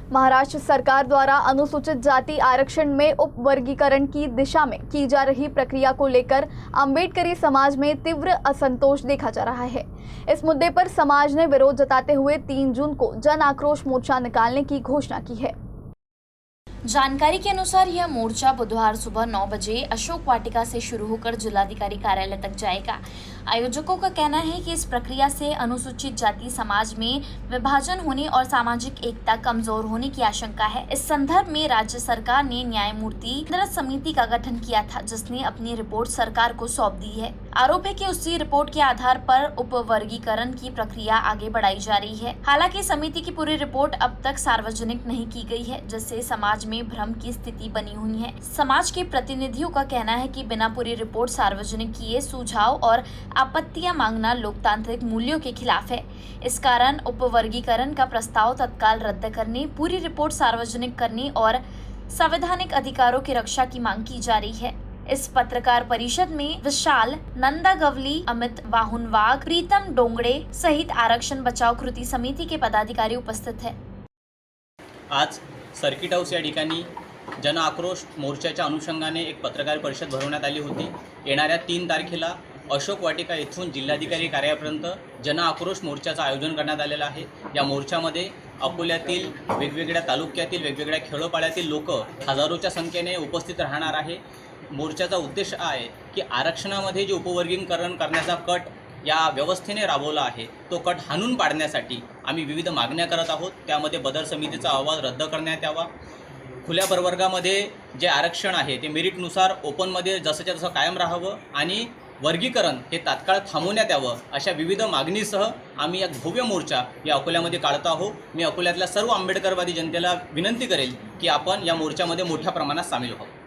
महाराष्ट्र सरकार द्वारा अनुसूचित जाति आरक्षण में उपवर्गीकरण की दिशा में की जा रही प्रक्रिया को लेकर अम्बेडकरी समाज में तीव्र असंतोष देखा जा रहा है। इस मुद्दे पर समाज ने विरोध जताते हुए 3 जून को जन आक्रोश मोर्चा निकालने की घोषणा की है। जानकारी के अनुसार यह मोर्चा बुधवार सुबह 9 बजे अशोक वाटिका से शुरू होकर जिलाधिकारी कार्यालय तक जाएगा। आयोजकों का कहना है कि इस प्रक्रिया से अनुसूचित जाति समाज में विभाजन होने और सामाजिक एकता कमजोर होने की आशंका है। इस संदर्भ में राज्य सरकार ने न्यायमूर्ति समिति का गठन किया था, जिसने अपनी रिपोर्ट सरकार को सौंप दी है। आरोप है कि उसी रिपोर्ट के आधार पर उपवर्गीकरण की प्रक्रिया आगे बढ़ाई जा रही है। हालांकि समिति की पूरी रिपोर्ट अब तक सार्वजनिक नहीं की गई है, जिससे समाज में भ्रम की स्थिति बनी हुई है। समाज के प्रतिनिधियों का कहना है कि बिना पूरी रिपोर्ट सार्वजनिक किए सुझाव और आपत्तियां मांगना लोकतांत्रिक मूल्यों के खिलाफ है। इस कारण उपवर्गीकरण का प्रस्ताव तत्काल रद्द करने, पूरी रिपोर्ट सार्वजनिक करने और संवैधानिक अधिकारों की रक्षा की मांग की जा रही है। इस पत्रकार परिषद में विशाल नंदागवली, अमित वाहुनवाग, प्रीतम डोंगड़े सहित आरक्षण बचाव कृती समिति के पदाधिकारी उपस्थित है। आज सर्किट हाऊस या ठिकाणी जन आक्रोश मोर्चाच्या अनुषंगाने एक पत्रकार परिषद भरवण्यात आली होती। येणाऱ्या 3 तारखेला अशोक वाटिका येथून जिल्हाधिकारी कार्यालयापर्यंत जन आक्रोश मोर्चाचं आयोजन करण्यात आलेलं आहे। या मोर्चामध्ये अकोल्यातील वेगवेगळ्या तालुक्यातील वेगवेगळ्या खेडोपाड्यातील लोक हजारोच्या संख्येने उपस्थित राहणार आहे। मोर्चाचा उद्देश आहे की आरक्षणामध्ये जे उपवर्गीकरण करण्याचा कट या व्यवस्थेने राबवला आहे तो कट हाणून पाडण्यासाठी आम्ही विविध मागण्या करत आहोत। त्यामध्ये बदर समितीचा अहवाल रद्द करण्यात यावा, खुल्या प्रवर्गामध्ये जे आरक्षण आहे ते मेरिटनुसार ओपनमध्ये जसंच्या तसं कायम राहावं आणि वर्गीकरण हे तात्काळ थांबवण्यात यावं, अशा विविध मागणीसह आम्ही एक भव्य मोर्चा या अकोल्यामध्ये काढत आहोत। मी अकोल्यातल्या सर्व आंबेडकरवादी जनतेला विनंती करेल की आपण या मोर्चामध्ये मोठ्या प्रमाणात सामील व्हावं।